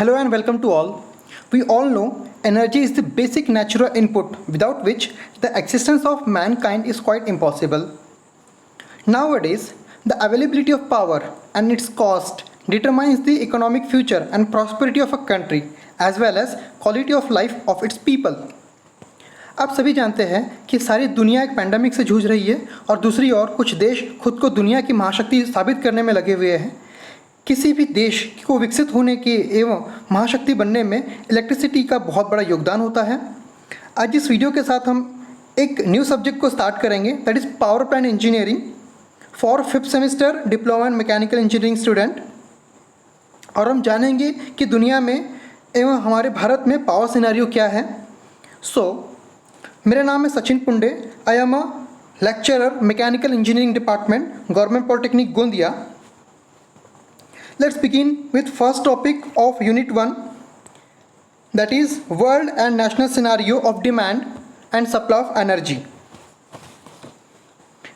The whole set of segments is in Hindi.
Hello and welcome to all. We all know energy is the basic natural input without which the existence of mankind is quite impossible. Nowadays, the availability of power and its cost determines the economic future and prosperity of a country as well as quality of life of its people. आप सभी जानते हैं कि सारी दुनिया एक पैंडमिक से जूझ रही है और दूसरी ओर कुछ देश खुद को दुनिया की महाशक्ति साबित करने में लगे हुए हैं। किसी भी देश को विकसित होने के एवं महाशक्ति बनने में इलेक्ट्रिसिटी का बहुत बड़ा योगदान होता है। आज इस वीडियो के साथ हम एक न्यू सब्जेक्ट को स्टार्ट करेंगे, that is power plant engineering for 5th semester diploma in mechanical engineering student. और हम जानेंगे कि दुनिया में एवं हमारे भारत में पावर सिनेरियो क्या है। मेरा नाम है Sachin Punde. I am a lecturer mechanical engineering department, government polytechnic Gondia. Let's begin with first topic of Unit 1, that is World and National Scenario of Demand and Supply of Energy.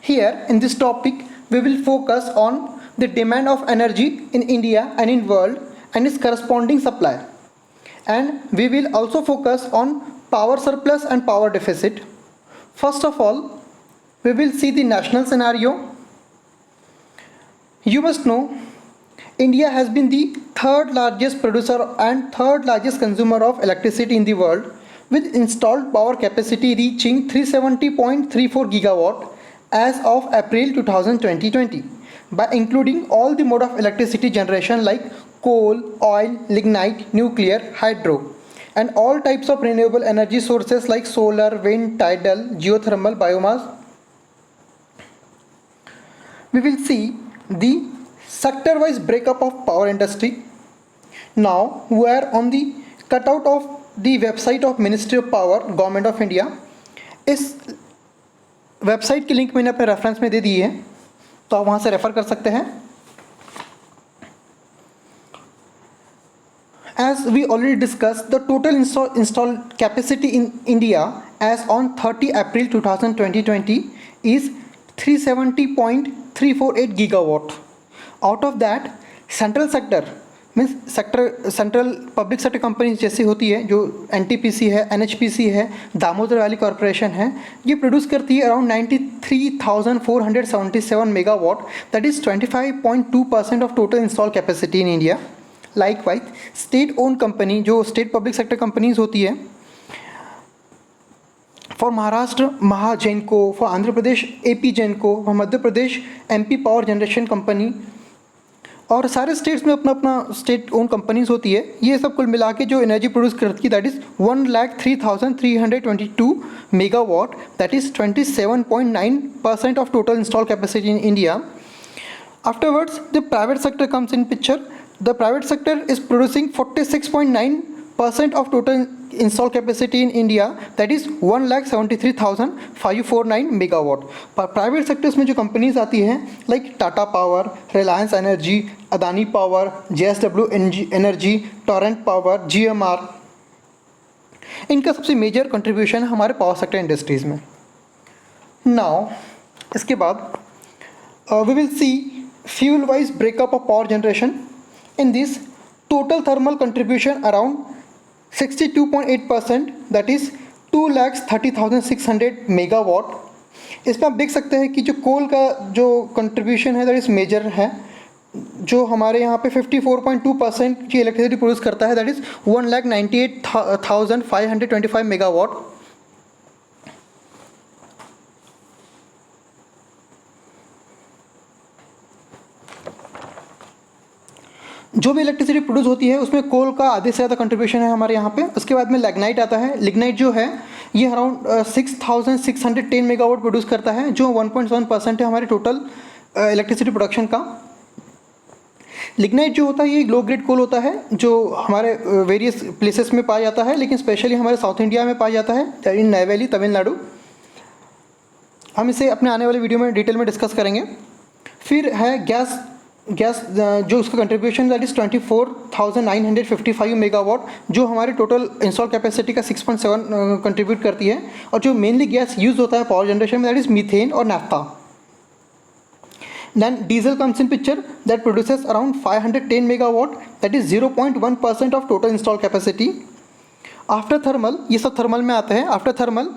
Here in this topic we will focus on the demand of energy in India and in world and its corresponding supply, and we will also focus on power surplus and power deficit. First of all, we will see the national scenario. You must know India has been the third largest producer and third largest consumer of electricity in the world, with installed power capacity reaching 370.34 gigawatt as of April 2020, by including all the mode of electricity generation like coal, oil, lignite, nuclear, hydro, and all types of renewable energy sources like solar, wind, tidal, geothermal, biomass. We will see the sector-wise breakup of power industry. Now we are on the cutout of the website of Ministry of Power, Government of India. इस वेबसाइट की लिंक मैंने अपने रेफरेंस में दे दी है, तो आप वहाँ से रेफ़र कर सकते हैं। As we already discussed, the total installed capacity in India as on 30 April 2020 is 370.348 gigawatt. Out of that central sector means central public sector companies जैसी होती है, जो NTPC है, NHPC है, दामोदर वैली कॉरपोरेशन है, ये प्रोड्यूस करती है around 93,477 megawatt, that is 25.2% of total install capacity in India. Likewise state own company, जो स्टेट पब्लिक सेक्टर कंपनीज होती है, for Maharashtra Mahagenco, for Andhra Pradesh AP Genco, for Madhya Pradesh MP power generation company, और सारे स्टेट्स में अपना अपना स्टेट ओन कंपनीज होती है। ये सब कुल मिला के जो एनर्जी प्रोड्यूस करती है that is 1,03,322 megawatt, that is 27.9% of total install capacity in India. Afterwards the private sector comes in picture. The private sector is producing 46.9% of total installed capacity in India, that is 1,73,549 megawatt। पर प्राइवेट सेक्टर्स में जो कंपनीज आती हैं like Tata power, Reliance energy, Adani power, JSW energy, Torrent power, GMR, इनका सबसे मेजर कंट्रीब्यूशन है हमारे पावर सेक्टर इंडस्ट्रीज़ में। नाउ इसके बाद we will see fuel wise breakup of power generation. In this total thermal contribution around 62.8%, that is 2,30,600 megawatt. इसमें आप देख सकते हैं कि जो कोल का जो कंट्रीब्यूशन है दैट इज़ मेजर है, जो हमारे यहाँ पे 54.2% की इलेक्ट्रिसिटी प्रोड्यूस करता है, दैट इज़ 1,98,525 मेगावाट। जो भी इलेक्ट्रिसिटी प्रोड्यूस होती है उसमें कोल का आधे से ज़्यादा कंट्रीब्यूशन है हमारे यहाँ पे। उसके बाद में लिग्नाइट आता है। लिग्नाइट जो है ये अराउंड 6,610 मेगावाट प्रोड्यूस करता है, जो 1.7% है हमारे टोटल इलेक्ट्रिसिटी प्रोडक्शन का। लिग्नाइट जो होता है ये लो ग्रेड कोल होता है, जो हमारे वेरियस प्लेसेस में पाया जाता है, लेकिन स्पेशली हमारे साउथ इंडिया में पाया जाता है, इन नैवैली तमिलनाडु। हम इसे अपने आने वाले वीडियो में डिटेल में डिस्कस करेंगे। फिर है गैस जो उसका कंट्रीब्यूशन दैट इज़ 24,955 मेगावाट, जो हमारे टोटल इंस्टॉल कैपेसिटी का 6.7 कंट्रीब्यूट करती है, और जो मेनली गैस यूज़ होता है पावर जनरेशन में दैट इज़ मीथेन और naphtha. Then diesel comes in picture, that produces around 510 megawatt, that is 0.1% of total installed capacity. After thermal, ये सब थर्मल में आते हैं. After thermal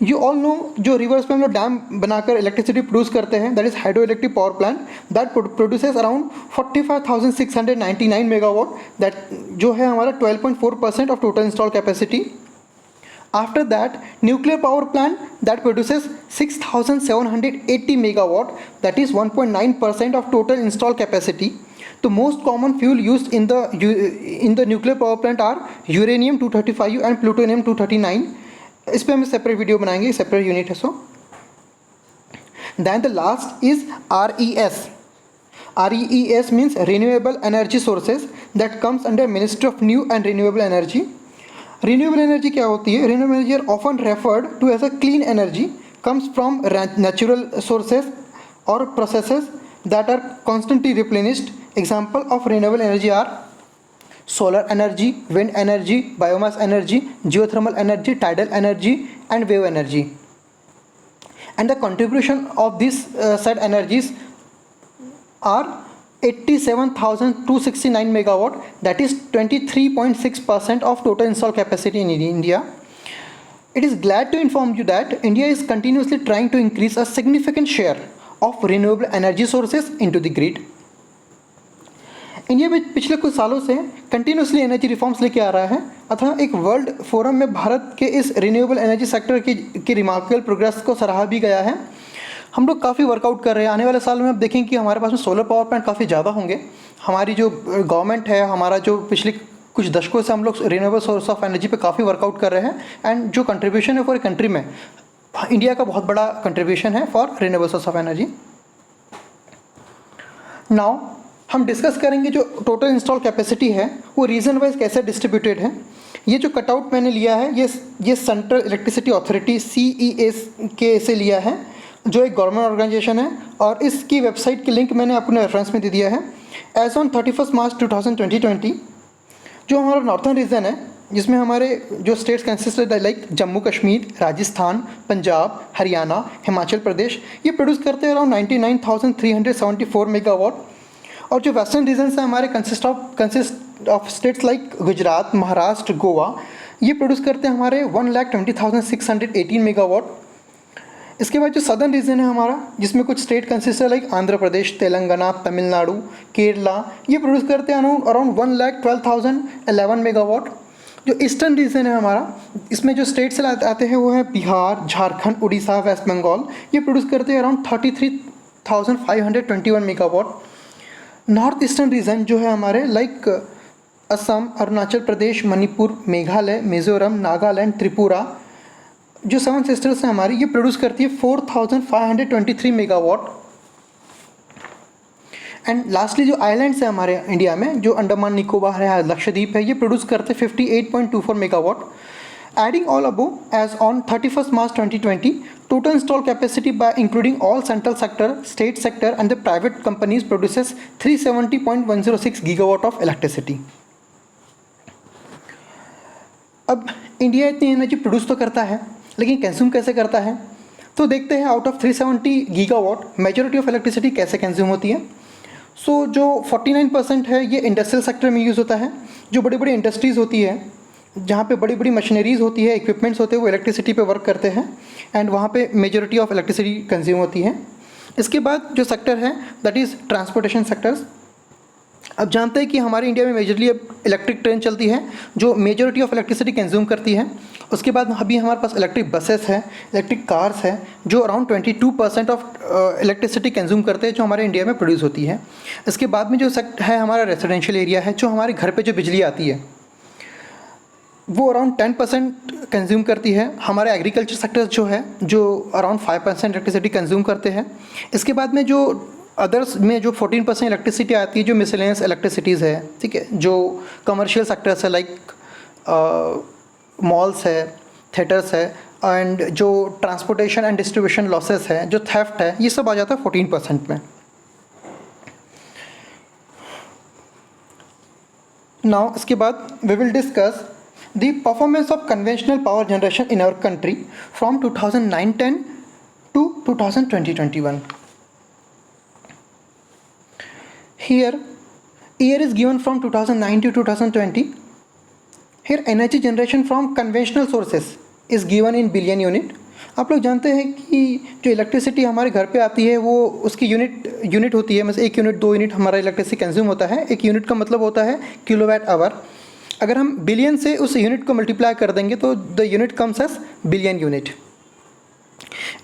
you all know, जो रिवर्स में हम लोग डैम बनाकर इलेक्ट्रिसिटी प्रोड्यूस करते हैं, that is hydro electric power plant, that produces around 45,699 megawatt, that जो है हमारा 12.4% of total install capacity. After that nuclear power plant, that produces 6,780 megawatt, that is 1.9% of total installed capacity. The most common fuel used in the nuclear power plant are uranium 235 and plutonium 239. इस पर हम सेपरेट वीडियो बनाएंगे, सेपरेट यूनिट है. So then the last is RES. RES means renewable energy sources, that comes under ministry of new and renewable energy. Renewable energy क्या होती है? Renewable energy are often referred to as a clean energy, comes from natural sources और processes that are constantly replenished. Example of renewable energy are solar energy, wind energy, biomass energy, geothermal energy, tidal energy and wave energy. And the contribution of these said energies are 87,269 megawatt, that is 23.6% of total installed capacity in India. It is glad to inform you that India is continuously trying to increase a significant share of renewable energy sources into the grid. India में पिछले कुछ सालों से कंटिन्यूसली एनर्जी रिफॉर्म्स लेके आ रहा है, अतः एक वर्ल्ड फोरम में भारत के इस रिन्यूएबल एनर्जी सेक्टर की रिमार्केबल प्रोग्रेस को सराहा भी गया है. हम लोग काफ़ी वर्कआउट कर रहे हैं. आने वाले साल में आप देखेंगे कि हमारे पास में सोलर पावर प्लांट काफ़ी ज़्यादा होंगे. हमारी जो गवर्नमेंट है, हमारा जो पिछले कुछ दशकों से हम लोग रिन्यूएबल सोर्स ऑफ एनर्जी पे काफ़ी वर्कआउट कर रहे हैं. एंड जो कंट्रीब्यूशन है फॉर कंट्री में, इंडिया का बहुत बड़ा कंट्रीब्यूशन है for renewable source of energy. Now हम डिस्कस करेंगे जो टोटल इंस्टॉल कैपेसिटी है वो रीजन वाइज कैसे डिस्ट्रीब्यूटेड है. ये जो कटआउट मैंने लिया है ये सेंट्रल इलेक्ट्रिसिटी अथॉरिटी CEA से लिया है, जो एक गवर्नमेंट ऑर्गेनाइजेशन है, और इसकी वेबसाइट की लिंक मैंने अपने रेफरेंस में दे दिया है. एज ऑन 31 मार्च 2020, जो हमारा नॉर्थन रीजन है, जिसमें हमारे जो states consist like Jammu Kashmir, Rajasthan, Punjab, Haryana, Himachal Pradesh, ये प्रोड्यूस करते हैं अराउंड 99,374 मेगावाट. और जो वेस्टर्न रीजन है हमारे consist of states like Gujarat, Maharashtra, Goa, ये प्रोड्यूस करते हैं हमारे 1,20,618 मेगावाट. इसके बाद जो सदर्न रीजन है हमारा, जिसमें कुछ स्टेट कंसिस्ट है लाइक आंध्र प्रदेश, तेलंगाना, तमिलनाडु, केरला, ये प्रोड्यूस करते हैं अराउंड 1,12,011 मेगावाट. जो ईस्टर्न रीजन है हमारा, इसमें जो स्टेट्स आते हैं वो है बिहार, झारखंड, उड़ीसा, वेस्ट बंगाल, ये प्रोड्यूस करते हैं around 33,521 megawatt. North eastern region जो है हमारे लाइक असम, अरुणाचल प्रदेश, मणिपुर, मेघालय, मिजोरम, नागालैंड, त्रिपुरा, जो 7 सिस्टर्स हैं हमारी, ये प्रोड्यूस करती है 4,523 मेगावाट. एंड लास्टली जो आइलैंड्स हैं हमारे इंडिया में, जो अंडमान निकोबार है, लक्षद्वीप है, ये प्रोड्यूस करते हैं 58.24 megawatt. Adding all above, as on 31st March 2020, total installed capacity by including all central sector, state sector and the private companies produces 370.106 gigawatt of electricity. अब इंडिया इतनी एनर्जी प्रोड्यूस तो करता है, लेकिन कंज्यूम कैसे करता है? तो देखते हैं out of 370 gigawatt majority of electricity कैसे कंज्यूम होती है. सो जो 49% है ये इंडस्ट्रियल सेक्टर में यूज़ होता है. जो बड़ी बड़ी इंडस्ट्रीज़ होती है, जहाँ पे बड़ी बड़ी मशीनरीज होती है, इक्विपमेंट्स होते हैं, वो इलेक्ट्रिसिटी पे वर्क करते हैं, एंड वहाँ पे मेजॉरिटी ऑफ इलेक्ट्रिसिटी कंज्यूम होती है. इसके बाद जो सेक्टर है दैट इज़ ट्रांसपोर्टेशन सेक्टर्स. अब जानते हैं कि हमारे इंडिया में मेजरली अब इलेक्ट्रिक ट्रेन चलती है, जो मेजॉरिटी ऑफ इलेक्ट्रिसिटी कंज्यूम करती है. उसके बाद अभी हमारे पास इलेक्ट्रिक बसेस है, इलेक्ट्रिक कार्स है, जो अराउंड 22% ऑफ इलेक्ट्रिसिटी कंज्यूम करते हैं, जो हमारे इंडिया में प्रोड्यूस होती है. इसके बाद में जो सेक्टर है हमारा रेजिडेंशियल एरिया है, जो हमारे घर पर जो बिजली आती है वो अराउंड 10% कंज्यूम करती है. हमारे एग्रीकल्चर सेक्टर्स जो है, जो अराउंड 5% इलेक्ट्रिसिटी कंज्यूम करते हैं. इसके बाद में जो अदर्स में जो 14% इलेक्ट्रिसिटी आती है, जो मिसलेनियस इलेक्ट्रिसिटीज़ है, ठीक है, जो कमर्शियल सेक्टर्स है लाइक मॉल्स है, थिएटर्स है, एंड जो ट्रांसपोर्टेशन एंड डिस्ट्रीब्यूशन लॉसेस है, जो थेफ्ट है, ये सब आ जाता है 14% में. नाउ इसके बाद we will discuss the performance of conventional power generation in our country from 2009-10 to 2020-21. here year is given from 2009 to 2020. Here energy generation from conventional sources is given in billion unit. आप लोग जानते हैं कि जो इलेक्ट्रिसिटी हमारे घर पे आती है वो उसकी यूनिट होती है, मतलब 1 यूनिट 2 यूनिट हमारा इलेक्ट्रिसिटी कंज्यूम होता है। 1 यूनिट का मतलब होता है किलोवाट आवर। अगर हम बिलियन से उस यूनिट को मल्टीप्लाई कर देंगे तो the unit comes as billion unit.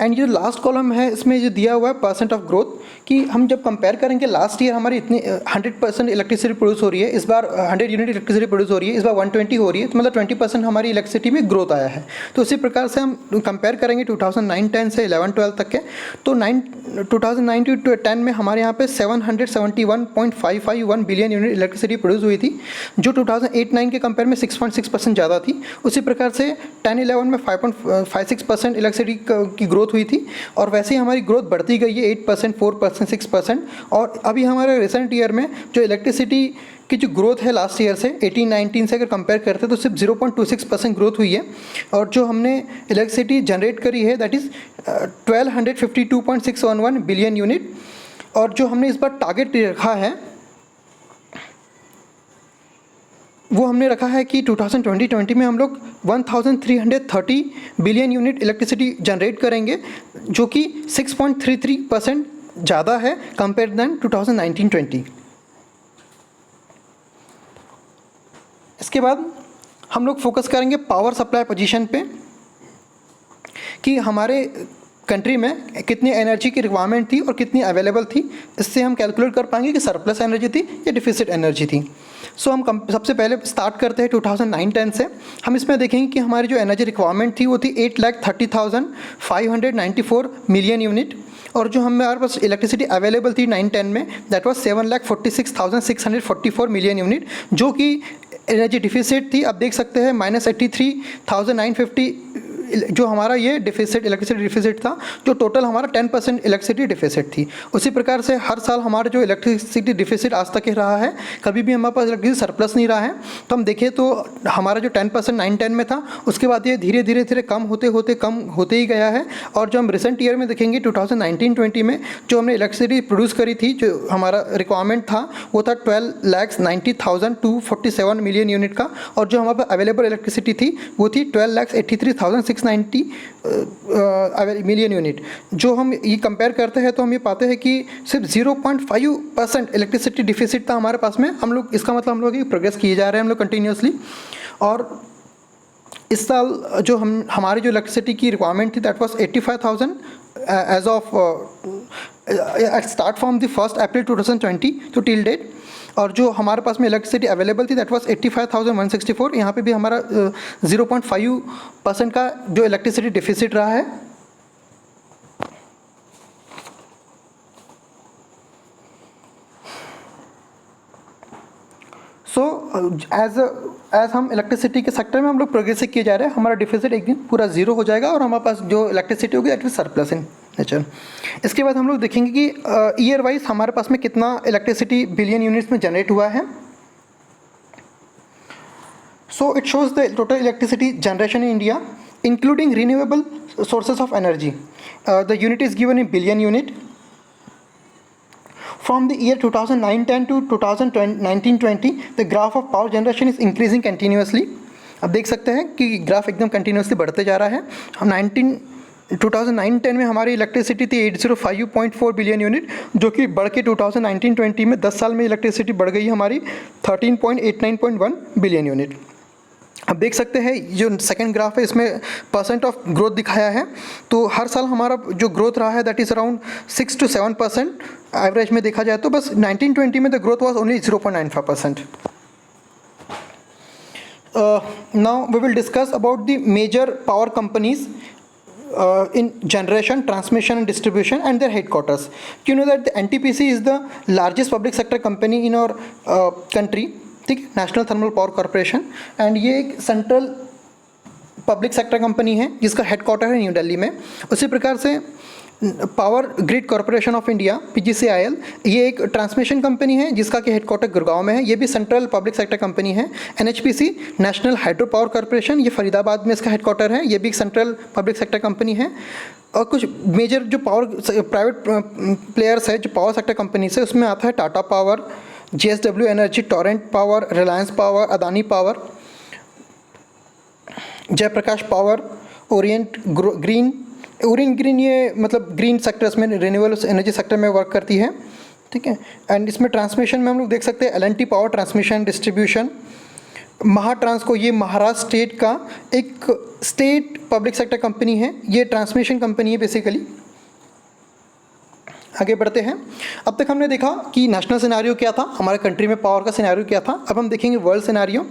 And जो लास्ट कॉलम है इसमें जो दिया हुआ है परसेंट ऑफ ग्रोथ, कि हम जब कंपेयर करेंगे लास्ट ईयर हमारी इतनी 100% इलेक्ट्रिसिटी प्रोड्यूस हो रही है, इस बार 100 यूनिट इलेक्ट्रिसिटी प्रोड्यूस हो रही है, इस बार 120 हो रही है, तो मतलब 20% हमारी इलेक्ट्रिसिटी में ग्रोथ आया है। तो उसी प्रकार से हम कंपेयर करेंगे 2009-10 से 11-12 तक के, तो 2009 to 10 में हमारे यहाँ पे 771.551 बिलियन यूनिट इलेक्ट्रिसिटी प्रोड्यूस हुई थी, जो 2008-9 के कंपेयर में 6.6% ज़्यादा थी। उसी प्रकार से 10-11 में 5.56% इलेक्ट्रिसिटी की ग्रोथ हुई थी, और वैसे ही हमारी ग्रोथ बढ़ती गई है 8%, 4%, 6%। और अभी हमारे रिसेंट ईयर में जो इलेक्ट्रिसिटी की जो ग्रोथ है लास्ट ईयर से 18-19 से अगर कंपेयर करते हैं तो सिर्फ 0.26% ग्रोथ हुई है, और जो हमने इलेक्ट्रिसिटी जनरेट करी है दैट इज़ 1252.611 बिलियन यूनिट। और जो हमने इस बार टारगेट रखा है वो हमने रखा है कि 2020 में हम लोग 1330 बिलियन यूनिट इलेक्ट्रिसिटी जनरेट करेंगे, जो कि 6.33% ज़्यादा है कंपेयर दैन 2019-20। इसके बाद हम लोग फोकस करेंगे पावर सप्लाई पोजीशन पे, कि हमारे कंट्री में कितनी एनर्जी की रिक्वायरमेंट थी और कितनी अवेलेबल थी। इससे हम कैलकुलेट कर पाएंगे कि सरप्लस एनर्जी थी या डिफिसिट एनर्जी थी। सो हम सबसे पहले स्टार्ट करते हैं 2009-10 से। हम इसमें देखेंगे कि हमारी जो एनर्जी रिक्वायरमेंट थी वो थी 8,30,594 मिलियन यूनिट, और जो हमारे पास इलेक्ट्रिसिटी अवेलेबल थी 9-10 में दैट वाज 7,46,644 मिलियन यूनिट, जो कि एनर्जी डिफिसिट थी। आप देख सकते हैं -83,950 जो हमारा ये डिफिसिट इलेक्ट्रिसिटी डिफिसिट था, जो टोटल हमारा 10% इलेक्ट्रिसिटी डिफिसिट थी। उसी प्रकार से हर साल हमारा जो इलेक्ट्रिसिटी डिफिसिट आज तक ही रहा है, कभी भी हमारे पास इलेक्ट्रिसिटी सरप्लस नहीं रहा है। तो हम देखें तो हमारा जो 10% 9-10 में था, उसके बाद ये धीरे धीरे कम होते ही गया है। और जो हम रिसेंट ईयर में देखेंगे 2019-20 में जो हमने इलेक्ट्रिसिटी प्रोड्यूस करी थी, जो हमारा रिक्वायरमेंट था वो था 12,90,247 मिलियन यूनिट का, और जो हमारे पास अवेलेबल इलेक्ट्रिसिटी थी वो थी 12,83,690 मिलियन यूनिट। जो हम ये कंपेयर करते हैं तो हम ये पाते हैं कि सिर्फ 0.5% इलेक्ट्रिसिटी डिफिसिट था हमारे पास में। हम लोग इसका मतलब हम लोग प्रोग्रेस किए जा रहे हैं हम लोग कंटिन्यूसली। और इस साल जो हमारी जो इलेक्ट्रिसिटी की रिक्वायरमेंट थी that was 85,000 as of start from the 1 April 2020 to till date. और जो हमारे पास में इलेक्ट्रिसिटी अवेलेबल थी दैट वाज 85,164। यहाँ पे भी हमारा 0.5% का जो इलेक्ट्रिसिटी डिफिसिट रहा है। सो एज हम इलेक्ट्रिसिटी के सेक्टर में हम लोग प्रोग्रेसिव किए जा रहे हैं, हमारा डिफिसिट एक दिन पूरा ज़ीरो हो जाएगा और हमारे पास जो इलेक्ट्रिसिटी होगी that is surplus in nature. इसके बाद हम लोग देखेंगे कि ईयर वाइज हमारे पास में कितना इलेक्ट्रिसिटी बिलियन यूनिट्स में जनरेट हुआ है। So it shows the total electricity generation in India including renewable sources of energy. The unit is given in billion unit. From the year 2009-10 to 2019-20, the graph of power generation is increasing continuously. अब देख सकते हैं कि ग्राफ एकदम कंटिन्यूसली बढ़ते जा रहा है। हम 2009-10 में हमारी इलेक्ट्रिसिटी थी 805.4 बिलियन यूनिट, जो कि बढ़ के 2019-20 में 10 साल में इलेक्ट्रिसिटी बढ़ गई हमारी 13.89.1 बिलियन यूनिट। अब देख सकते हैं जो सेकंड ग्राफ है इसमें परसेंट ऑफ ग्रोथ दिखाया है। तो हर साल हमारा जो ग्रोथ रहा है that is around 6 to 7% average में देखा जाए तो। बस 19-20 में the growth was only 0.95%। Now we will discuss about the major power companies in generation, transmission and distribution and their headquarters. You know that the NTPC is the largest public sector company in our country, ठीक है, national thermal power corporation. And ये एक सेंट्रल पब्लिक सेक्टर कंपनी है जिसका हेडक्वार्टर है न्यू दिल्ली में। उसी प्रकार से power grid corporation of India PGCIL, ये एक ट्रांसमिशन कंपनी है जिसका कि हेडक्वार्टर गुड़गांव में है, ये भी सेंट्रल पब्लिक सेक्टर कंपनी है। NHPC national hydro power corporation, ये फरीदाबाद में इसका हेडक्वार्टर है, ये भी एक सेंट्रल पब्लिक सेक्टर कंपनी है। और कुछ मेजर जो पावर प्राइवेट प्लेयर्स है जो पावर सेक्टर कंपनी से, उसमें आता है Tata power, JSW energy, Torrent power, Reliance power, Adani power, Jaiprakash power, orient green, ये मतलब ग्रीन सेक्टर्स में, रिन्यूएबल एनर्जी सेक्टर में वर्क करती है, ठीक है। एंड इसमें ट्रांसमिशन में हम लोग देख सकते हैं L&T पावर ट्रांसमिशन डिस्ट्रीब्यूशन, महाट्रांसको, ये महाराष्ट्र स्टेट का एक स्टेट पब्लिक सेक्टर कंपनी है, ये ट्रांसमिशन कंपनी है बेसिकली। आगे बढ़ते हैं। अब तक हमने देखा कि नेशनल सिनेरियो क्या था, हमारे कंट्री में पावर का सिनेरियो क्या था। अब हम देखेंगे world scenario.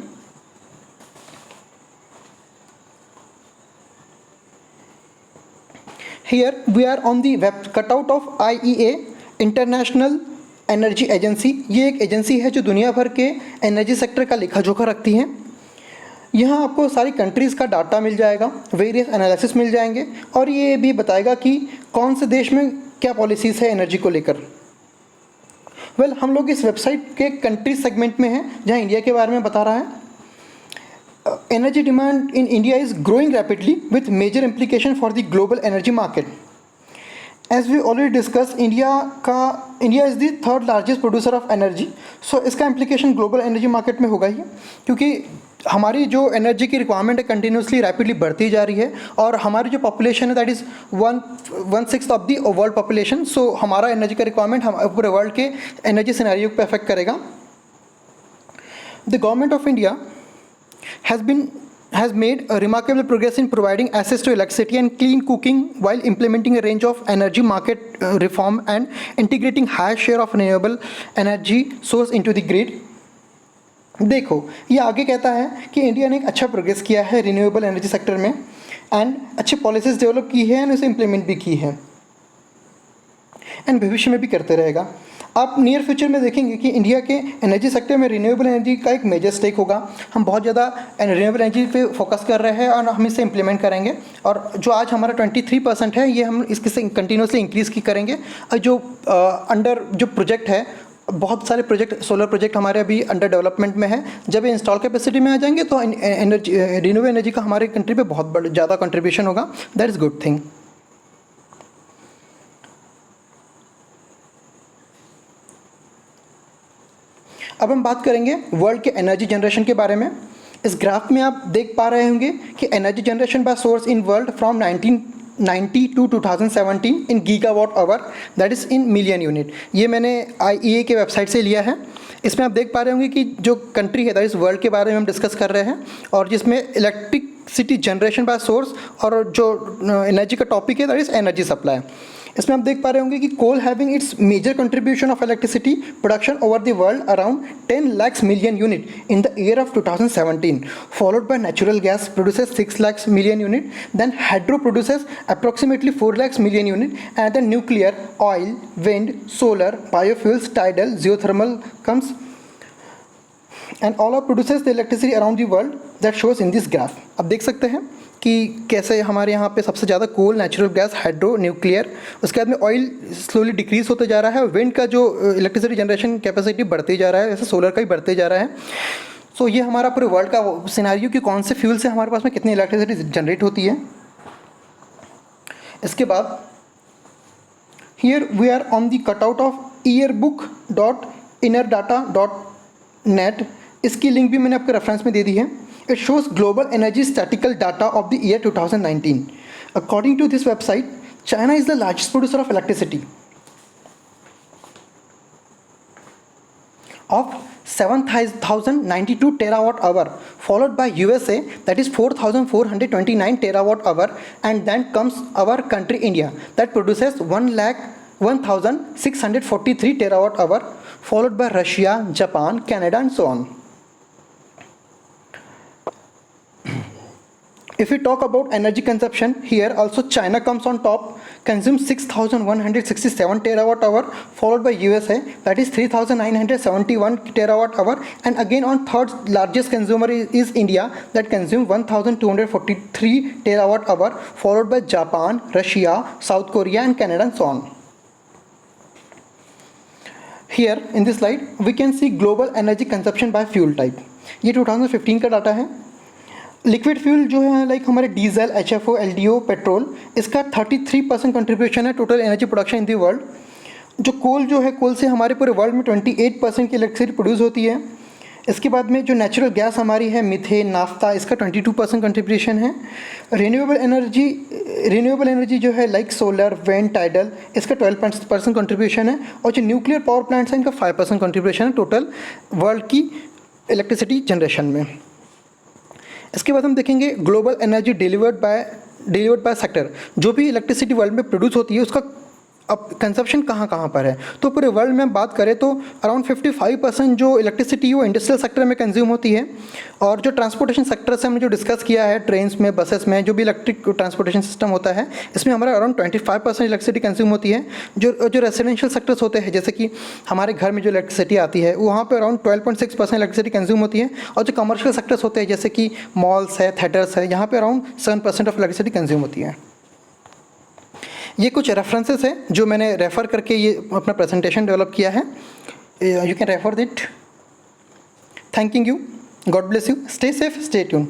Here we are on the web cutout of IEA, international energy agency. ये एक एजेंसी है जो दुनिया भर के एनर्जी सेक्टर का लेखा जोखा रखती है। यहाँ आपको सारी कंट्रीज़ का डाटा मिल जाएगा, वेरियस एनालिसिस मिल जाएंगे, और ये भी बताएगा कि कौन से देश में क्या पॉलिसीज़ है एनर्जी को लेकर। वेल, हम लोग इस वेबसाइट के कंट्री सेगमेंट में हैं जहाँ इंडिया के बारे में बता रहा है। Energy demand in India is growing rapidly with major implication for the global energy market. As we already discussed, India is the third largest producer of energy. So इसका implication global energy market में होगा ही, क्योंकि हमारी जो एनर्जी की रिक्वायरमेंट है कंटिन्यूसली रैपिडली बढ़ती जा रही है, और हमारी जो पॉपुलेशन है that is 1/6 of the world population. So हमारा एनर्जी का रिक्वायरमेंट हम पूरे वर्ल्ड के एनर्जी सिनेरियो पे अफेक्ट करेगा। The government of India has made a remarkable progress in providing access to electricity and clean cooking while implementing a range of energy market reform and integrating higher share of renewable energy source into the grid. देखो, ये आगे कहता है कि इंडिया ने एक अच्छा प्रोग्रेस किया है रिन्यूएबल एनर्जी सेक्टर में, एंड अच्छी पॉलिसीज़ डेवलप की है एंड उसे इम्प्लीमेंट भी की है, एंड भविष्य में भी करते रहेगा। आप नियर फ्यूचर में देखेंगे कि इंडिया के एनर्जी सेक्टर में रिन्यूएबल एनर्जी का एक मेजर स्टेक होगा। हम बहुत ज़्यादा रिन्यूएबल एनर्जी पे फोकस कर रहे हैं और हम इसे इम्प्लीमेंट करेंगे, और जो आज हमारा 23% है ये हम इसके कंटिन्यूसली इंक्रीज़ की करेंगे। और जो अंडर जो प्रोजेक्ट है, बहुत सारे प्रोजेक्ट, सोलर प्रोजेक्ट हमारे अभी अंडर डेवलपमेंट में है। जब ये इंस्टॉल कैपेसिटी में आ जाएंगे तो एनर्जी रिन्यूएबल एनर्जी का हमारे कंट्री पे बहुत ज़्यादा कंट्रीब्यूशन होगा। That is good thing. अब हम बात करेंगे वर्ल्ड के एनर्जी जनरेशन के बारे में। इस ग्राफ में आप देख पा रहे होंगे कि energy generation by source in world from 1990 to 2017 in gigawatt hour, that is in million unit. ये मैंने IEA के वेबसाइट से लिया है। इसमें आप देख पा रहे होंगे कि जो कंट्री है दैट इज़ वर्ल्ड के बारे में हम डिस्कस कर रहे हैं, और जिसमें इलेक्ट्रिसिटी जनरेशन बाय सोर्स और जो एनर्जी का टॉपिक है दैट इज़ एनर्जी सप्लाई। इसमें आप देख पा रहे होंगे कि coal having its major contribution of electricity production over the world around 10 lakhs million unit in the year of 2017, followed by natural gas produces 6 lakhs million unit, then hydro produces approximately 4 lakhs million unit, and then nuclear, oil, wind, solar, biofuels, tidal, geothermal comes, and all are produces the electricity around the world that shows in this graph. अब देख सकते हैं कि कैसे हमारे यहाँ पे सबसे ज़्यादा कोल, नेचुरल गैस, हाइड्रो, न्यूक्लियर, उसके बाद में ऑयल स्लोली डिक्रीज होते जा रहा है, और विंड का जो इलेक्ट्रिसिटी जनरेशन कैपेसिटी बढ़ते जा रहा है, जैसे सोलर का ही बढ़ते जा रहा है। सो ये हमारा पूरे वर्ल्ड का सिनेरियो कि कौन से फ्यूल से हमारे पास में कितनी इलेक्ट्रिसिटी जनरेट होती है। इसके बाद here we are on the cutout of yearbook.innerdata.net। इसकी लिंक भी मैंने आपके रेफरेंस में दे दी है। It shows global energy statistical data of the year 2019. According to this website, China is the largest producer of electricity of 7,092 terawatt hour, followed by USA that is 4,429 terawatt hour, and then comes our country India that produces 1,643 terawatt hour, followed by Russia, Japan, Canada and so on. If we talk about energy consumption, here also China comes on top, consumes 6,167 terawatt hour, followed by USA, that is 3,971 terawatt hour, and again on third largest consumer is India, that consumes 1,243 terawatt hour, followed by Japan, Russia, South Korea, and Canada, and so on. Here in this slide we can see global energy consumption by fuel type. ये 2015 का डाटा है. लिक्विड फ्यूल जो है लाइक हमारे डीजल, HFO, LDO, पेट्रोल, इसका 33% कंट्रीब्यूशन है total energy production in the world. जो कोल जो है, कोल से हमारे पूरे वर्ल्ड में 28% की इलेक्ट्रिसिटी प्रोड्यूस होती है. इसके बाद में जो नेचुरल गैस हमारी है, मीथेन, नाफ्ता, इसका 22% कंट्रीब्यूशन है. रिन्यूएबल एनर्जी जो है लाइक सोलर, विंड, टाइडल, इसका 12% कंट्रीब्यूशन है. और जो न्यूक्लियर पावर प्लांट्स हैं, इनका 5% कंट्रीब्यूशन है टोटल वर्ल्ड की इलेक्ट्रिसिटी जनरेशन में. इसके बाद हम देखेंगे global energy delivered by sector. जो भी इलेक्ट्रिसिटी वर्ल्ड में प्रोड्यूस होती है उसका अब कंजप्शन कहाँ कहाँ पर है. तो पूरे वर्ल्ड में बात करें तो अराउंड 55% जो इलेक्ट्रिसिटी वो इंडस्ट्रियल सेक्टर में कंज्यूम होती है. और जो ट्रांसपोर्टेशन सेक्टर से हमने जो डिस्कस किया है, ट्रेन्स में, बसेस में, जो भी इलेक्ट्रिक ट्रांसपोर्टेशन सिस्टम होता है, इसमें हमारा अराउंड 25% इलेक्ट्रिसिटी कंज्यूम होती है. जो रेजिडेंशियल सेक्टर्स होते हैं, जैसे कि हमारे घर में जो इलेक्ट्रिसिटी आती है, वहाँ पर अराउंड 12.6% इलेक्ट्रिसिटी कंज्यूम होती है. और जो कमर्शियल सेक्टर्स होते हैं, जैसे कि मॉल्स है, थिएटर्स है, यहाँ पर अराउंड 7% ऑफ इलेक्ट्रिसिटी कंज्यूम होती है. ये कुछ रेफरेंसेस है जो मैंने रेफ़र करके ये अपना प्रेजेंटेशन डेवलप किया है. You can refer it. Thanking you. God bless you. Stay safe, stay tune.